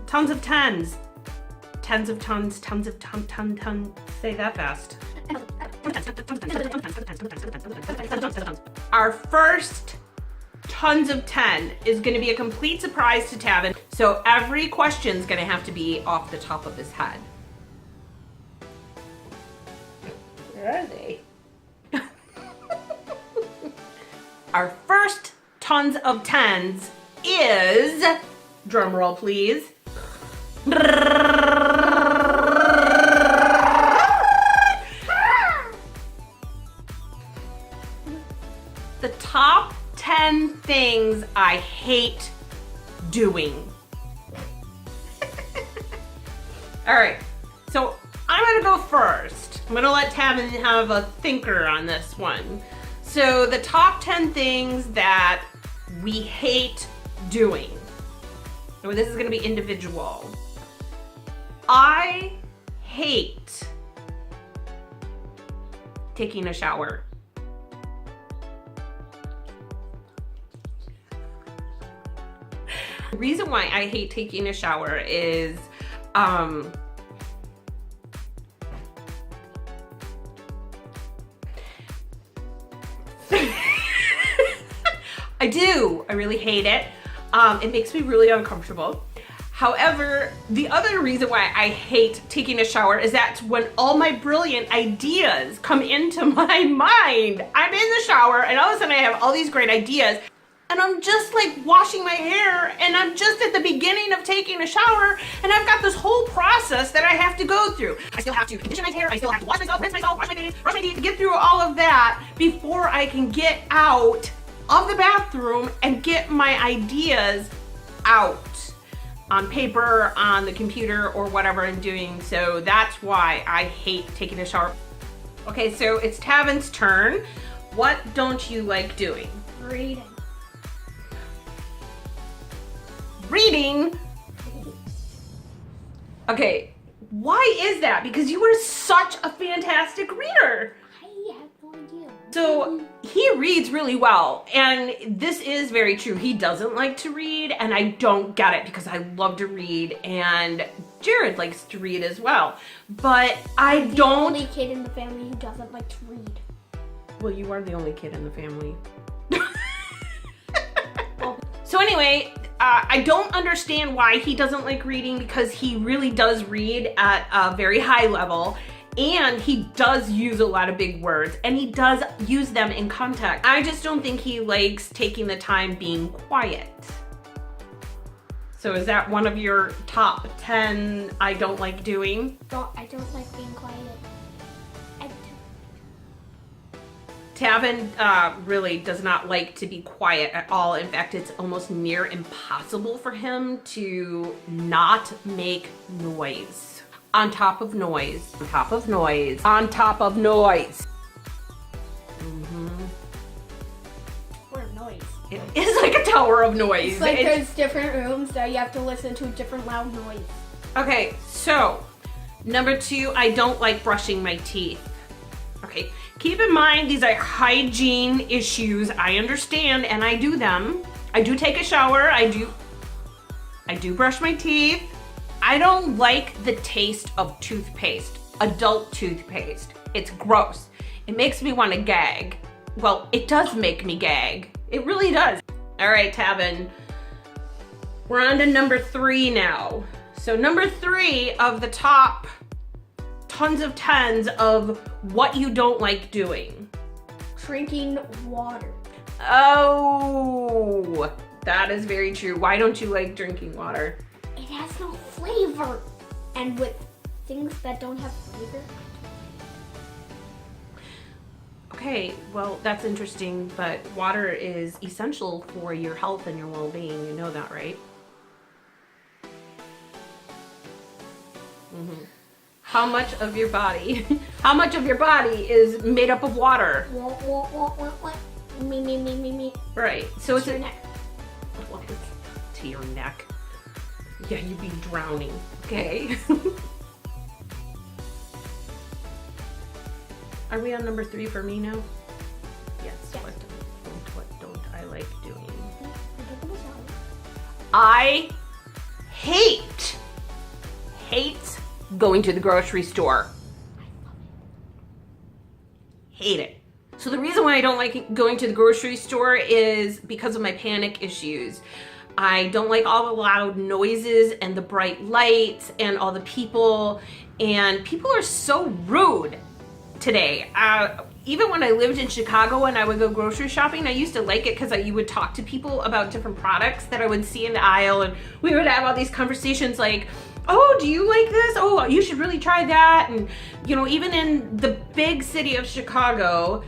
Tons of tens. Tens of tons, tons of ton. Say that fast. Our first tons of 10 is going to be a complete surprise to Tavin. So every question is going to have to be off the top of his head. Where are they? Our first tons of 10s is, drumroll please, the top 10 things I hate doing. All right, so I'm gonna go first. I'm gonna let Tavin have a thinker on this one. So the top 10 things that we hate doing. So this is gonna be individual. I hate taking a shower. The reason why I hate taking a shower is I really hate it. It makes me really uncomfortable. However, the other reason why I hate taking a shower is that's when all my brilliant ideas come into my mind. I'm in the shower and all of a sudden I have all these great ideas and I'm just like washing my hair and I'm just at the beginning of taking a shower and I've got this whole process that I have to go through. I still have to condition my hair, I still have to wash myself, rinse myself, wash my face, brush my teeth, get through all of that before I can get out of the bathroom and get my ideas out on paper, on the computer, or whatever I'm doing. So that's why I hate taking a shower. Okay, so it's Tavin's turn. What don't you like doing? Reading. Reading? Okay, why is that? Because you are such a fantastic reader. I have no idea. So he reads really well, and this is very true. He doesn't like to read, and I don't get it because I love to read, and Jared likes to read as well. But I don't. The only kid in the family who doesn't like to read. Well, you are the only kid in the family. So anyway, I don't understand why he doesn't like reading because he really does read at a very high level. And he does use a lot of big words and he does use them in context. I just don't think he likes taking the time being quiet. So is that one of your top 10 I don't like doing? I don't like being quiet. Tavin really does not like to be quiet at all. In fact, it's almost near impossible for him to not make noise. On top of noise, on top of noise, on top of noise. What a noise. It is like a tower of noise. It's like there's different rooms that you have to listen to a different loud noise. Okay, so number 2, I don't like brushing my teeth. Okay, keep in mind these are hygiene issues. I understand and I do them. I do take a shower. I do brush my teeth. I don't like the taste of toothpaste, adult toothpaste. It's gross. It makes me want to gag. Well, it does make me gag. It really does. All right, Tavin. We're on to number 3 now. So number 3 of the top tons of 10s of what you don't like doing. Drinking water. Oh, that is very true. Why don't you like drinking water? It has no flavor. And with things that don't have flavor. Okay, well, that's interesting, but water is essential for your health and your well-being. You know that, right? How much of your body is made up of water? What? Me. Right. So it's to your neck. To your neck. Yeah, you'd be drowning. Okay. Are we on number 3 for me now? Yes. What don't I like doing? I hate going to the grocery store. Hate it. So the reason why I don't like going to the grocery store is because of my panic issues. I don't like all the loud noises and the bright lights and all the people, and people are so rude today. Even when I lived in Chicago and I would go grocery shopping, I used to like it because you would talk to people about different products that I would see in the aisle, and we would have all these conversations like, oh, do you like this? Oh, you should really try that. And you know, even in the big city of Chicago,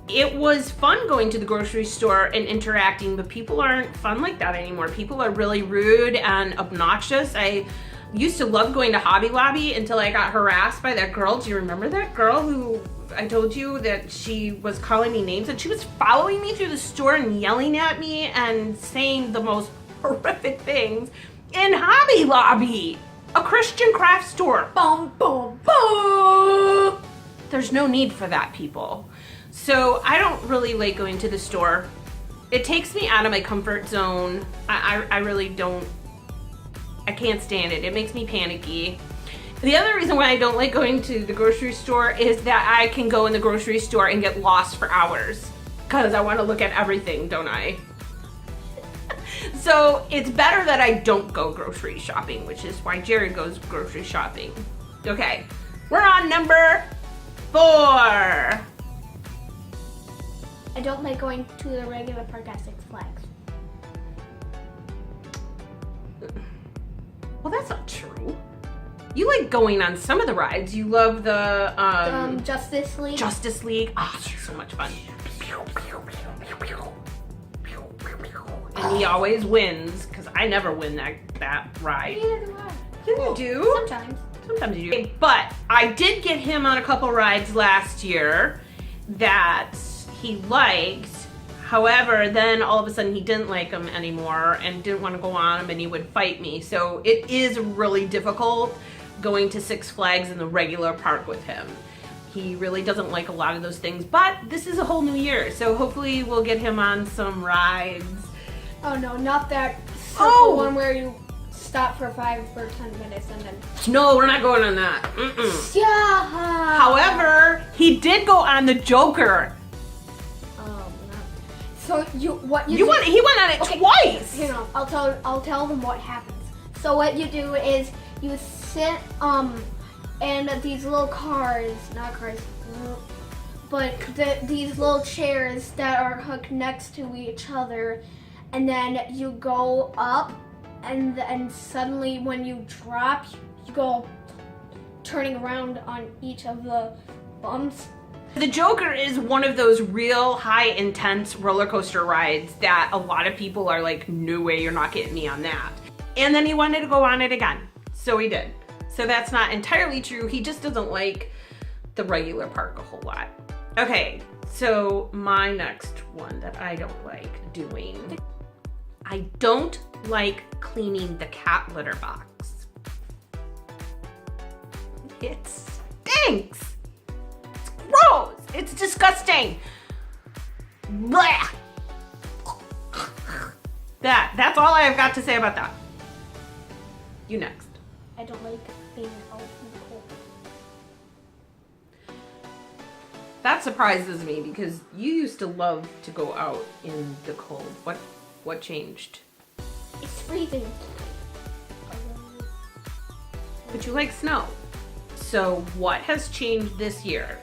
it was fun going to the grocery store and interacting, but people aren't fun like that anymore. People are really rude and obnoxious. I used to love going to Hobby Lobby until I got harassed by that girl. Do you remember that girl who I told you that she was calling me names, and she was following me through the store and yelling at me and saying the most horrific things in Hobby Lobby, a Christian craft store. Boom, boom, boom. There's no need for that, people. So I don't really like going to the store. It takes me out of my comfort zone. I really don't. I can't stand it. It makes me panicky. The other reason why I don't like going to the grocery store is that I can go in the grocery store and get lost for hours because I want to look at everything, don't I? So it's better that I don't go grocery shopping, which is why Jerry goes grocery shopping. Okay, we're on number 4. I don't like going to the regular park at Six Flags. Well, that's not true. You like going on some of the rides. You love the Justice League. Justice League. Ah, oh, so much fun. And he always wins because I never win that ride. Neither do I. You do? Sometimes. Sometimes you do. But I did get him on a couple rides last year that he liked. However, then all of a sudden he didn't like them anymore and didn't want to go on them, and he would fight me. So it is really difficult going to Six Flags in the regular park with him. He really doesn't like a lot of those things, but this is a whole new year. So hopefully we'll get him on some rides. Oh no, not that simple one where you stop for 10 minutes and then. No, we're not going on that. Mm-mm. Yeah. However, he did go on the Joker. So he went on it twice. You know, I'll tell them what happens. So what you do is you sit in these little cars, not cars, but these little chairs that are hooked next to each other, and then you go up, and suddenly when you drop, you go turning around on each of the bumps. The Joker is one of those real high intense roller coaster rides that a lot of people are like, no way, you're not getting me on that. And then he wanted to go on it again. So he did. So that's not entirely true. He just doesn't like the regular park a whole lot. Okay, so my next one that I don't like doing. I don't like cleaning the cat litter box. It stinks. Gross! It's disgusting. Blah. That's all I have got to say about that. You next. I don't like being out in the cold. That surprises me because you used to love to go out in the cold. What changed? It's freezing. But you like snow. So what has changed this year?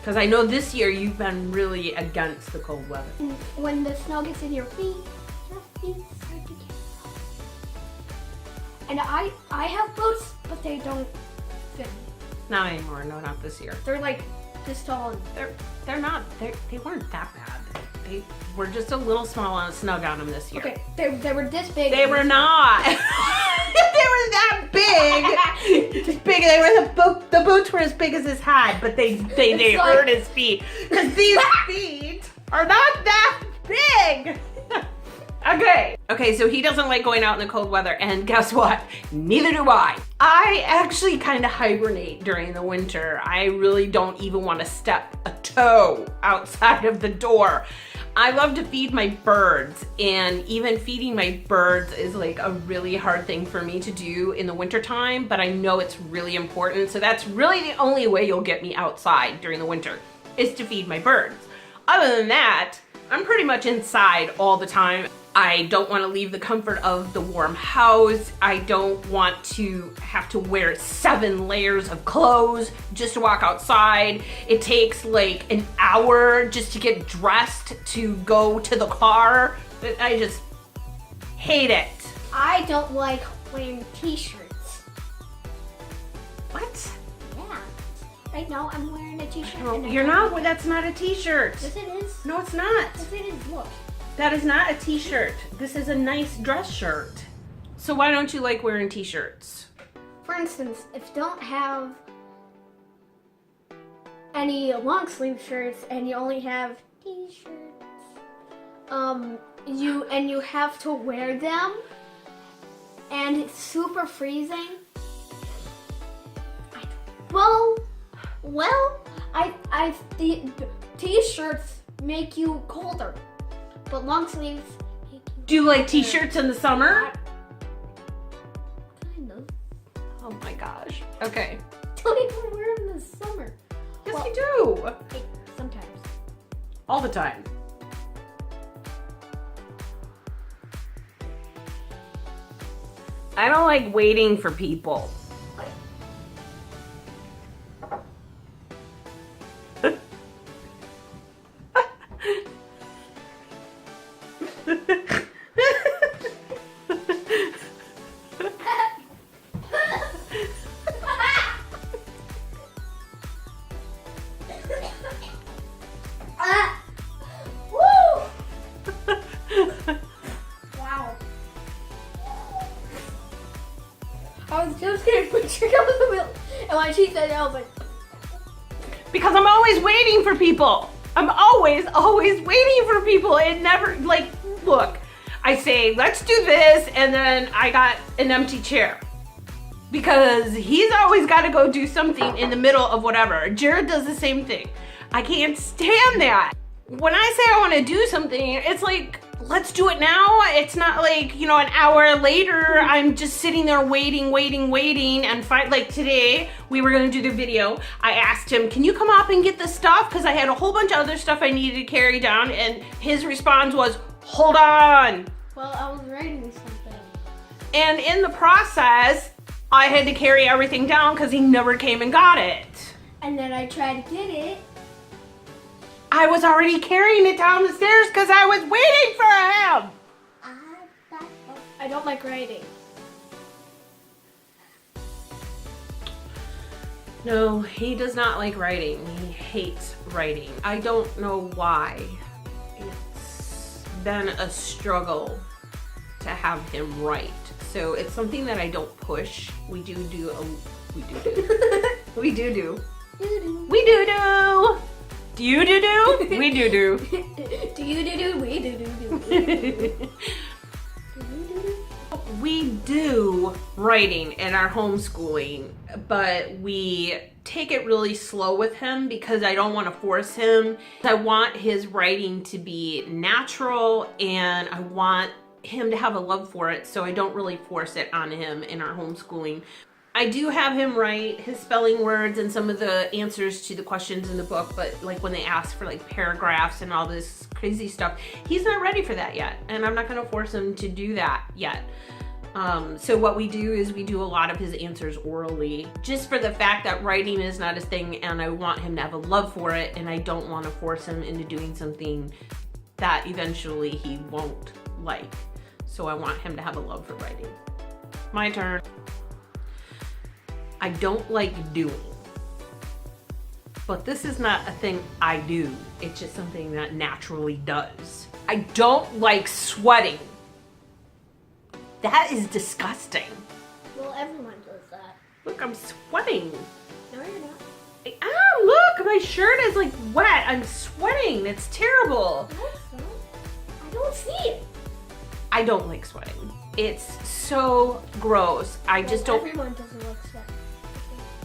Because I know this year you've been really against the cold weather. When the snow gets in your feet start to get frozen. And I have boots, but they don't fit me. Not anymore. No, not this year. They're like this tall. They're not. They weren't that bad. They were just a little small and snug on them this year. Okay, they were this big. They were not. They were that big. Big. They were the boots were as big as his head, but they hurt his feet because these feet are not that big. Okay, so he doesn't like going out in the cold weather, and guess what? Neither do I. I actually kind of hibernate during the winter. I really don't even want to step a toe outside of the door. I love to feed my birds, and even feeding my birds is like a really hard thing for me to do in the wintertime, but I know it's really important. So that's really the only way you'll get me outside during the winter, is to feed my birds. Other than that, I'm pretty much inside all the time. I don't want to leave the comfort of the warm house. I don't want to have to wear 7 layers of clothes just to walk outside. It takes like an hour just to get dressed to go to the car. I just hate it. I don't like wearing t-shirts. What? Yeah. Right now I'm wearing a t-shirt. No, and you're not. That's not a t-shirt. Yes, it is. No, it's not. Yes, it is. Look. That is not a t-shirt. This is a nice dress shirt. So why don't you like wearing t-shirts? For instance, if you don't have any long sleeve shirts and you only have t-shirts, you have to wear them and it's super freezing. The t-shirts make you colder. But long sleeves make you... Do you like t-shirts in the summer? Kind of. Oh my gosh. Okay. Don't even wear them in the summer. Yes, Well, you do. Sometimes. All the time. I don't like waiting for people. Wow. I was just getting put your nose in the middle. And when she said it, I was like... Because I'm always waiting for people. I'm always waiting for people. It never, like, look, I say, let's do this, and then I got an empty chair. Because he's always got to go do something in the middle of whatever. Jared does the same thing. I can't stand that. When I say I want to do something, it's like, let's do it now. It's not like, you know, an hour later, I'm just sitting there waiting, and like today, we were gonna do the video. I asked him, can you come up and get the stuff? Because I had a whole bunch of other stuff I needed to carry down, and his response was, hold on. Well, I was writing something. And in the process, I had to carry everything down because he never came and got it. And then I tried to get it. I was already carrying it down the stairs because I was waiting for him. I don't like writing. No, he does not like writing. He hates writing. I don't know why. It's been a struggle to have him write. So it's something that I don't push. We do. We do. We do. Do you do? We do. Do you do? We do. We do writing in our homeschooling, but we take it really slow with him because I don't want to force him. I want his writing to be natural, and I want him to have a love for it, so I don't really force it on him in our homeschooling. I do have him write his spelling words and some of the answers to the questions in the book, but like when they ask for like paragraphs and all this crazy stuff, he's not ready for that yet, and I'm not going to force him to do that yet. So what we do is we do a lot of his answers orally, just for the fact that writing is not his thing, and I want him to have a love for it, and I don't want to force him into doing something that eventually he won't like. So I want him to have a love for writing. My turn. I don't like doing, but this is not a thing I do. It's just something that naturally does. I don't like sweating. That is disgusting. Well, everyone does that. Look, I'm sweating. No, you're not. Look, my shirt is like wet. I'm sweating. It's terrible. No, I don't see it. I don't like sweating. It's so gross. I just don't. Everyone doesn't like sweat.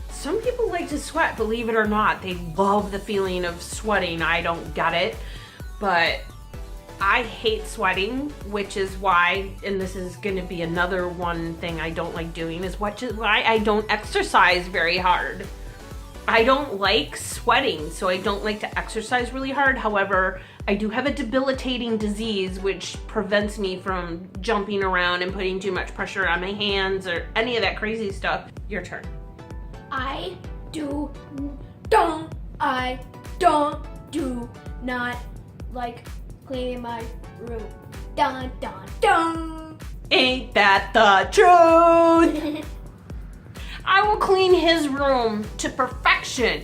Some people like to sweat, believe it or not. They love the feeling of sweating. I don't get it, but I hate sweating, which is why, and this is gonna be another one thing I don't like doing, is why I don't exercise very hard. I don't like sweating, so I don't like to exercise really hard. However, I do have a debilitating disease which prevents me from jumping around and putting too much pressure on my hands or any of that crazy stuff. Your turn. I don't do not like cleaning my room. Dun dun dun. Ain't that the truth? I will clean his room to perfection.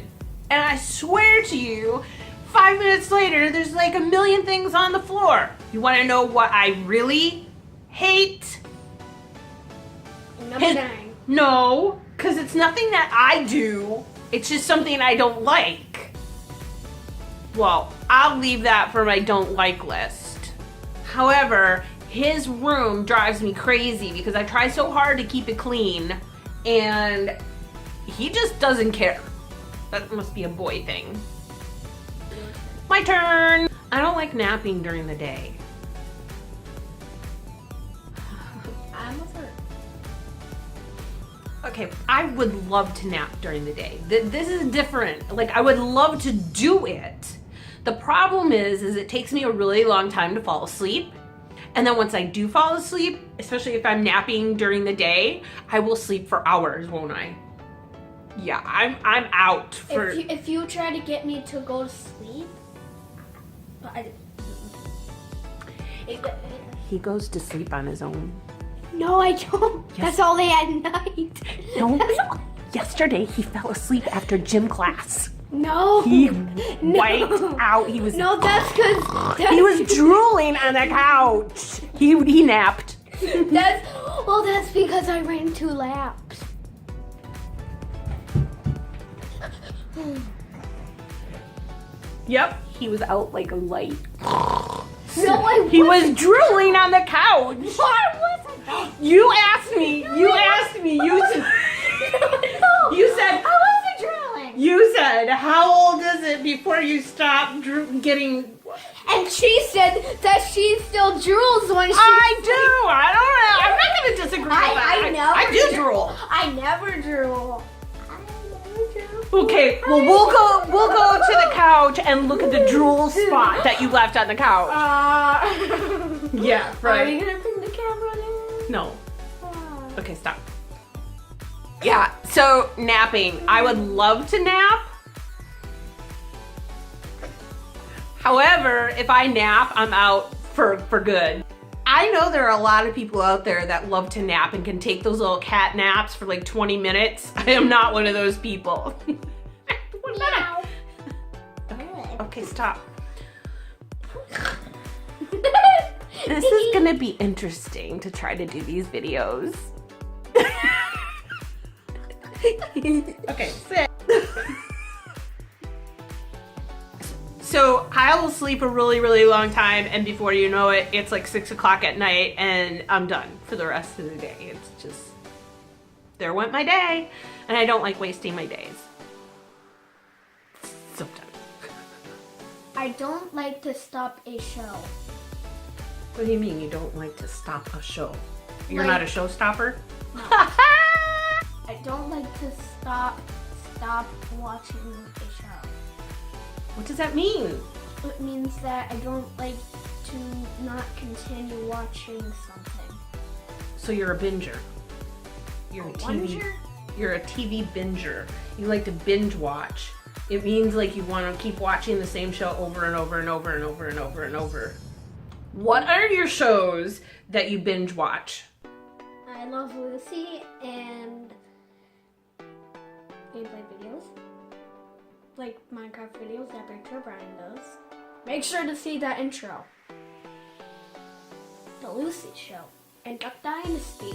And I swear to you, 5 minutes later, there's like a million things on the floor. You wanna know what I really hate? Number 9. No, because it's nothing that I do. It's just something I don't like. Well, I'll leave that for my don't like list. However, his room drives me crazy because I try so hard to keep it clean and he just doesn't care. That must be a boy thing. My turn. I don't like napping during the day. I'm with her. Okay, I would love to nap during the day. This is different. Like, I would love to do it. The problem is it takes me a really long time to fall asleep. And then once I do fall asleep, especially if I'm napping during the day, I will sleep for hours, won't I? Yeah, I'm out for... If you try to get me to go to sleep, He goes to sleep on his own. No, I don't. Yes. That's all day at night. No, yesterday he fell asleep after gym class. No. He wiped out. He was... No, that's because... He was drooling on the couch. He napped. That's because I ran 2 laps. Yep, he was out like a light. No, I He was drooling on the couch. Why was I? You asked me. You asked me. You said. No, You said. I wasn't drooling. You said. How old is it before you stop getting? And she said that she still drools when she... I do. I don't know. I'm not gonna disagree with that. I never I do drool. I never drool. Okay. Well, we'll go to the couch and look at the drool spot that you left on the couch. Yeah. Are Right. you gonna bring the camera there? No. Okay, stop. Yeah, so napping. I would love to nap. However, if I nap, I'm out for good. I know there are a lot of people out there that love to nap and can take those little cat naps for like 20 minutes. I am not one of those people. Meow. Okay, stop. This is gonna be interesting to try to do these videos. Okay, sit. So I will sleep a really, really long time, and before you know it, it's like 6 o'clock at night, and I'm done for the rest of the day. It's just, there went my day, and I don't like wasting my days. Sometimes. I don't like to stop a show. What do you mean you don't like to stop a show? You're Like- not a showstopper? No. I don't like to stop watching a show. What does that mean? It means that I don't like to not continue watching something. So you're a binger. You're a TV. Binger? You're a TV binger. You like to binge watch. It means like you want to keep watching the same show over and over and over and over and over and over. What are your shows that you binge watch? I Love Lucy and gameplay videos. Like Minecraft videos that Victor Brian does. Make sure to see that intro. The Lucy Show and Duck Dynasty.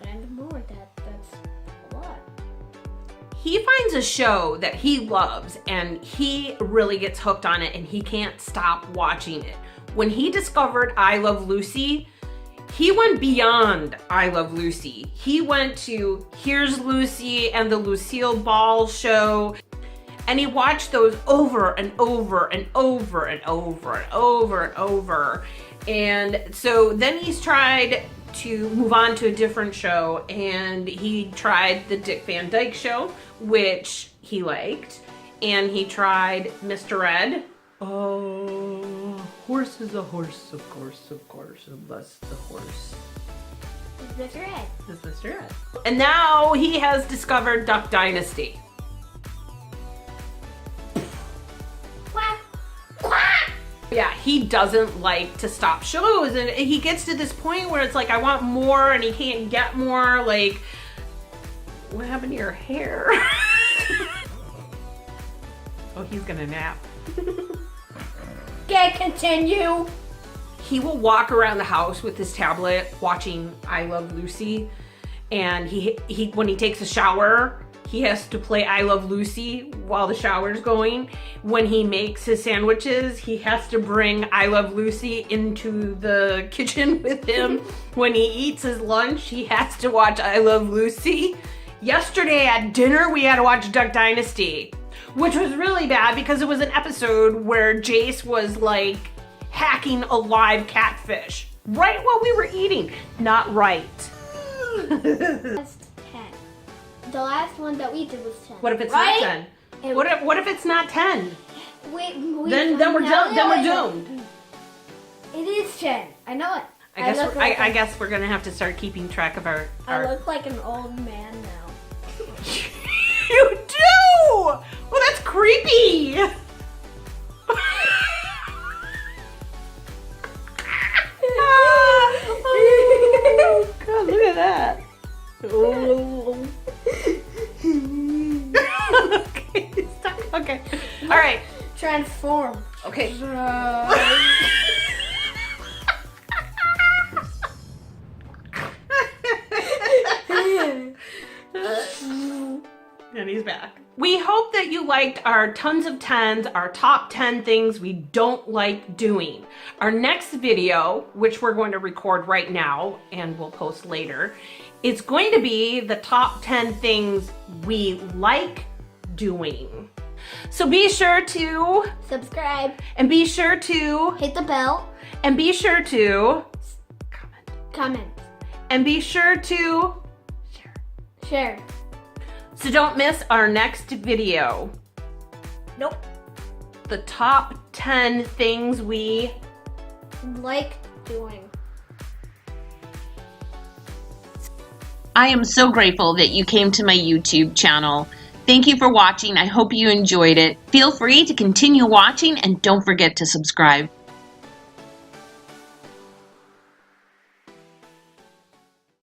And more, that's a lot. He finds a show that he loves and he really gets hooked on it and he can't stop watching it. When he discovered I Love Lucy, he went beyond I Love Lucy. He went to Here's Lucy and the Lucille Ball Show. And he watched those over and over and over and over and over and over. And so then he's tried to move on to a different show, and he tried the Dick Van Dyke Show, which he liked, and he tried Mr. Ed. Oh, horse is a horse, of course, unless the horse is Mr. Ed. Is Mr. Ed. And now he has discovered Duck Dynasty. Quack. Quack! Yeah, he doesn't like to stop shows, and he gets to this point where it's like, I want more, and he can't get more. Like, what happened to your hair? Oh, he's gonna nap. Okay, continue. He will walk around the house with his tablet watching I Love Lucy, and he when he takes a shower, he has to play I Love Lucy while the shower's going. When he makes his sandwiches, he has to bring I Love Lucy into the kitchen with him. When he eats his lunch, he has to watch I Love Lucy. Yesterday at dinner, we had to watch Duck Dynasty, which was really bad because it was an episode where Jace was like hacking a live catfish right while we were eating. Not right. That's 10. The last one that we did was 10. What if it's right? not 10? What if it's not 10? Then we're doomed. Then we're doomed. It is 10. I know it. I guess we're gonna have to start keeping track of our. I look like an old man now. You do! Well, that's creepy. Oh, God, look at that. Okay, stop. Okay. All right. Transform. Okay. And he's back. We hope that you liked our tons of 10s, our top 10 things we don't like doing. Our next video, which we're going to record right now and we'll post later, it's going to be the top 10 things we like doing. So be sure to subscribe and be sure to hit the bell and be sure to comment and be sure to share. So don't miss our next video. Nope. The top 10 things we like doing. I am so grateful that you came to my YouTube channel. Thank you for watching. I hope you enjoyed it. Feel free to continue watching and don't forget to subscribe.